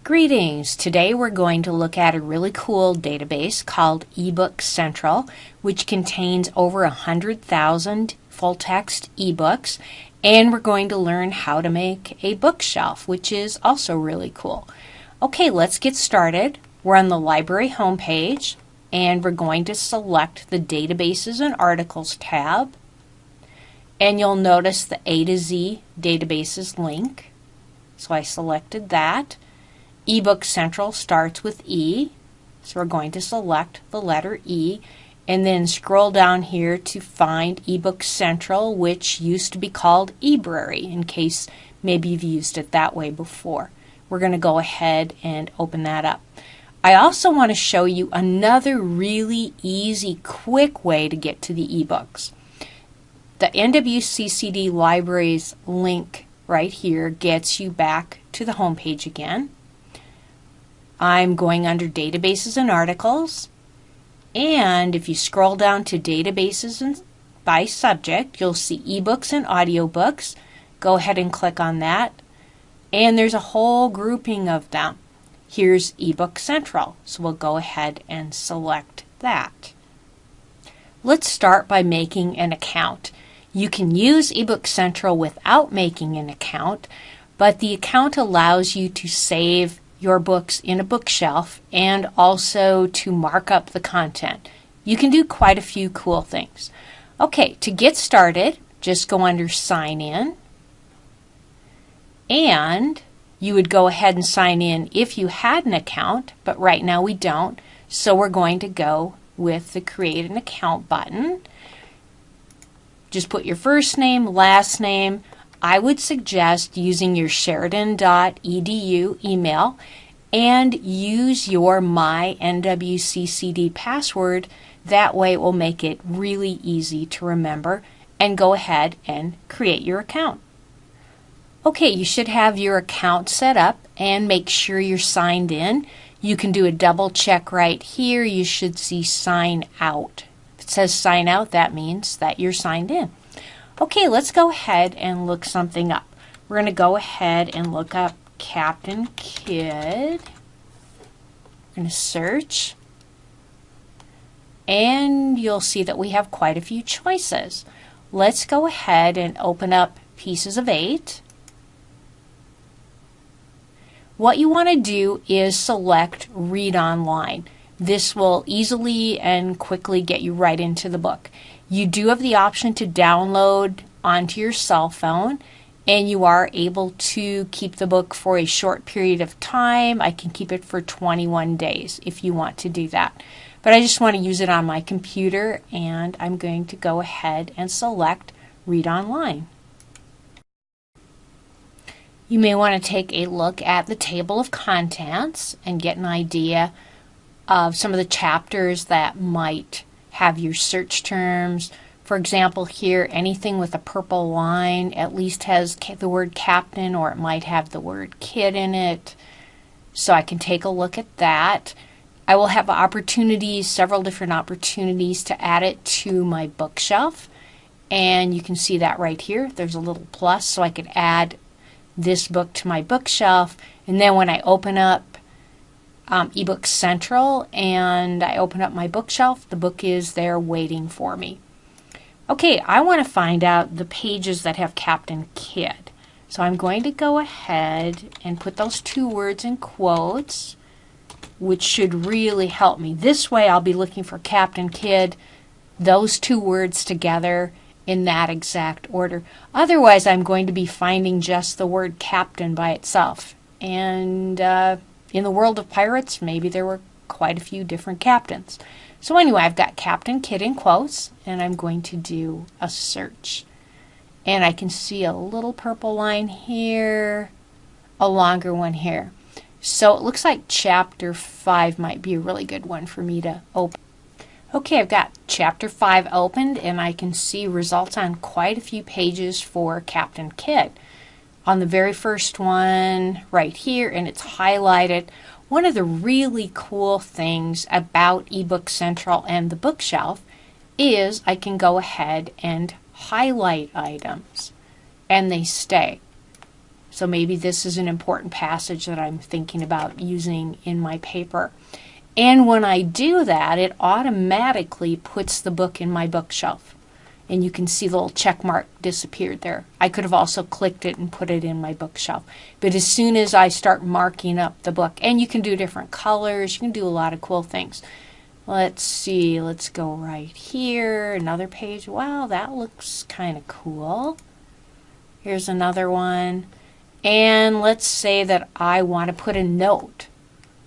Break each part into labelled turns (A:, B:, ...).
A: Greetings! Today we're going to look at a really cool database called EBook Central, which contains over 100,000 full-text ebooks, and we're going to learn how to make a bookshelf, which is also really cool. Okay, let's get started. We're on the library homepage, and we're going to select the Databases and Articles tab, and you'll notice the A to Z Databases link. So I selected that. EBook Central starts with E, so we're going to select the letter E and then scroll down here to find EBook Central, which used to be called eBrary, in case maybe you've used it that way before. We're going to go ahead and open that up. I also want to show you another really easy, quick way to get to the ebooks. The NWCCD Libraries link right here gets you back to the home page again. I'm going under Databases and Articles, and if you scroll down to Databases and by Subject, you'll see eBooks and Audiobooks. Go ahead and click on that, and there's a whole grouping of them. Here's EBook Central, so we'll go ahead and select that. Let's start by making an account. You can use EBook Central without making an account, but the account allows you to save your books in a bookshelf and also to mark up the content. You can do quite a few cool things. Okay, to get started, just go under Sign In, and you would go ahead and sign in if you had an account, but right now we don't, so we're going to go with the Create an Account button. Just put your first name, last name. I would suggest using your Sheridan.edu email and use your My NWCCD password. That way it will make it really easy to remember, and go ahead and create your account. Okay, you should have your account set up and make sure you're signed in. You can do a double check right here. You should see Sign Out. If it says Sign Out, that means that you're signed in. Okay, let's go ahead and look something up. We're going to go ahead and look up Captain Kidd. We're going to search, and you'll see that we have quite a few choices. Let's go ahead and open up Pieces of 8. What you want to do is select Read Online. This will easily and quickly get you right into the book. You do have the option to download onto your cell phone, and you are able to keep the book for a short period of time. I can keep it for 21 days if you want to do that. But I just want to use it on my computer, and I'm going to go ahead and select Read Online. You may want to take a look at the table of contents and get an idea of some of the chapters that might have your search terms. For example, here, anything with a purple line at least has the word captain, or it might have the word kid in it. So I can take a look at that. I will have opportunities, several different opportunities to add it to my bookshelf. And you can see that right here. There's a little plus, so I could add this book to my bookshelf. And then when I open up EBook Central and I open up my bookshelf, the book is there waiting for me. Okay, I want to find out the pages that have Captain Kidd. So I'm going to go ahead and put those two words in quotes, which should really help me. This way I'll be looking for Captain Kidd, those two words together in that exact order. Otherwise I'm going to be finding just the word captain by itself. And in the world of pirates, maybe there were quite a few different captains. So anyway, I've got Captain Kidd in quotes, and I'm going to do a search. And I can see a little purple line here, a longer one here. So it looks like Chapter 5 might be a really good one for me to open. Okay, I've got Chapter 5 opened, and I can see results on quite a few pages for Captain Kidd. On the very first one right here, and it's highlighted. One of the really cool things about EBook Central and the bookshelf is I can go ahead and highlight items, and they stay. So maybe this is an important passage that I'm thinking about using in my paper. And when I do that, it automatically puts the book in my bookshelf. And you can see the little check mark disappeared there. I could have also clicked it and put it in my bookshelf. But as soon as I start marking up the book, and you can do different colors, you can do a lot of cool things. Let's see, let's go right here, another page. Wow, that looks kind of cool. Here's another one. And let's say that I want to put a note.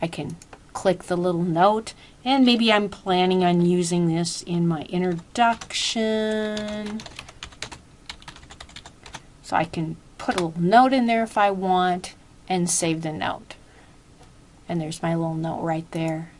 A: I can click the little note, and maybe I'm planning on using this in my introduction. So I can put a little note in there if I want and save the note. And there's my little note right there.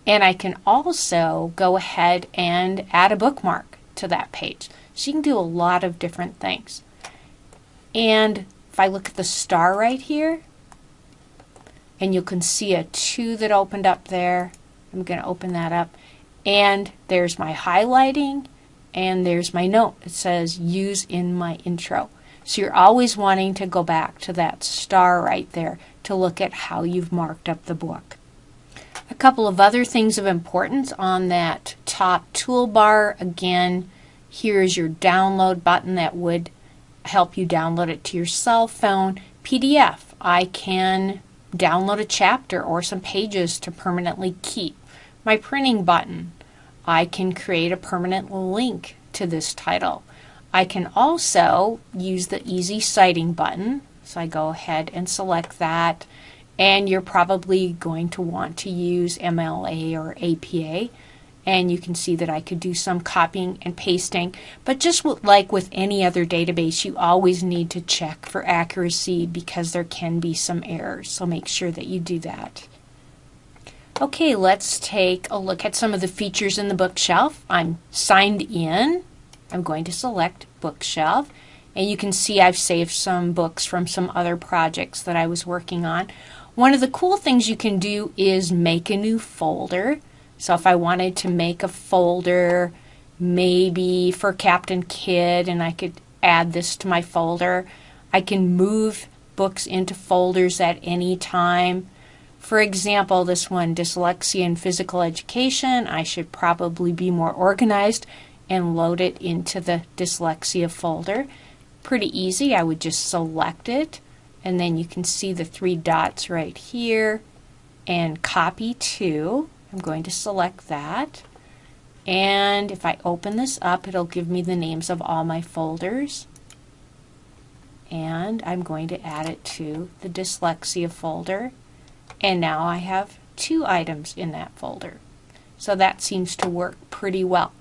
A: And I can also go ahead and add a bookmark to that page. So you can do a lot of different things. And if I look at the star right here, and you can see a 2 that opened up there. I'm going to open that up. And there's my highlighting, and there's my note. It says use in my intro. So you're always wanting to go back to that star right there to look at how you've marked up the book. A couple of other things of importance on that top toolbar. Again, here's your download button that would help you download it to your cell phone. PDF. I can download a chapter or some pages to permanently keep. My printing button. I can create a permanent link to this title. I can also use the easy citing button. So I go ahead and select that. And you're probably going to want to use MLA or APA. And you can see that I could do some copying and pasting. But just like with any other database, you always need to check for accuracy because there can be some errors. So make sure that you do that. Okay, let's take a look at some of the features in the bookshelf. I'm signed in. I'm going to select bookshelf. And you can see I've saved some books from some other projects that I was working on. One of the cool things you can do is make a new folder. So if I wanted to make a folder maybe for Captain Kidd and I could add this to my folder, I can move books into folders at any time. For example, this one, Dyslexia and Physical Education, I should probably be more organized and load it into the dyslexia folder. Pretty easy. I would just select it, and then you can see the 3 dots right here and copy to. I'm going to select that, and if I open this up, it'll give me the names of all my folders, and I'm going to add it to the dyslexia folder, and now I have 2 items in that folder. So that seems to work pretty well.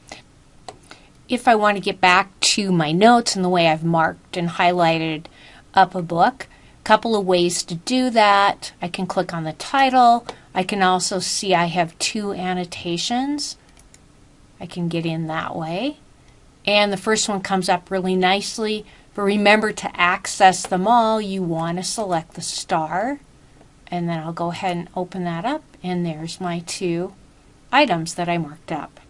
A: If I want to get back to my notes and the way I've marked and highlighted up a book, a couple of ways to do that. I can click on the title. I can also see I have 2 annotations. I can get in that way. And the first one comes up really nicely. But remember, to access them all, you want to select the star. And then I'll go ahead and open that up. And there's my 2 items that I marked up.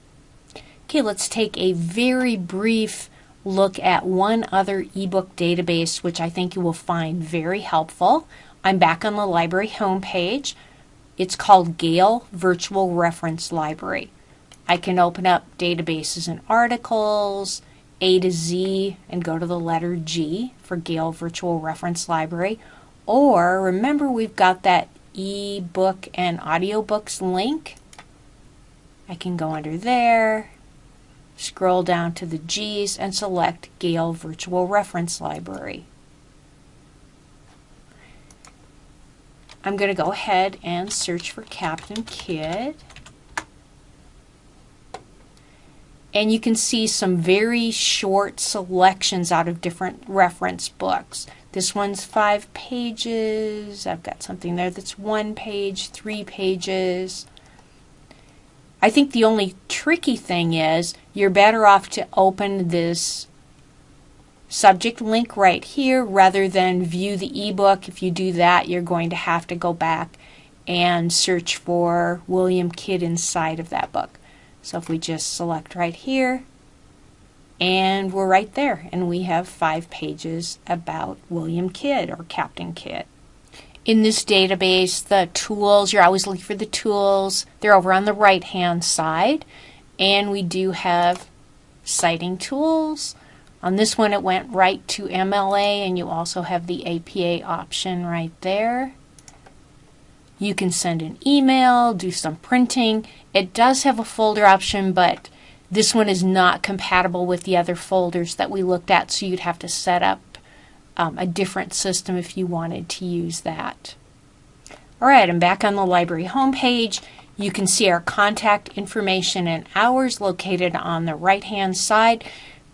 A: Okay, let's take a very brief look at one other ebook database, which I think you will find very helpful. I'm back on the library homepage. It's called Gale Virtual Reference Library. I can open up databases and articles, A to Z, and go to the letter G for Gale Virtual Reference Library. Or remember, we've got that ebook and audiobooks link. I can go under there, scroll down to the G's, and select Gale Virtual Reference Library. I'm going to go ahead and search for Captain Kidd. And you can see some very short selections out of different reference books. This one's 5 pages. I've got something there that's 1 page, 3 pages. I think the only tricky thing is you're better off to open this subject link right here rather than view the ebook. If you do that, you're going to have to go back and search for William Kidd inside of that book. So if we just select right here, and we're right there. And we have 5 pages about William Kidd or Captain Kidd. In this database, the tools, you're always looking for the tools. They're over on the right-hand side. And we do have citing tools. On this one, it went right to MLA, and you also have the APA option right there. You can send an email, do some printing. It does have a folder option, but this one is not compatible with the other folders that we looked at, so you'd have to set up a different system if you wanted to use that. All right, I'm back on the library homepage. You can see our contact information and hours located on the right-hand side.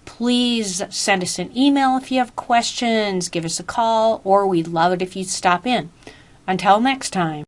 A: Please send us an email if you have questions, give us a call, or we'd love it if you'd stop in. Until next time.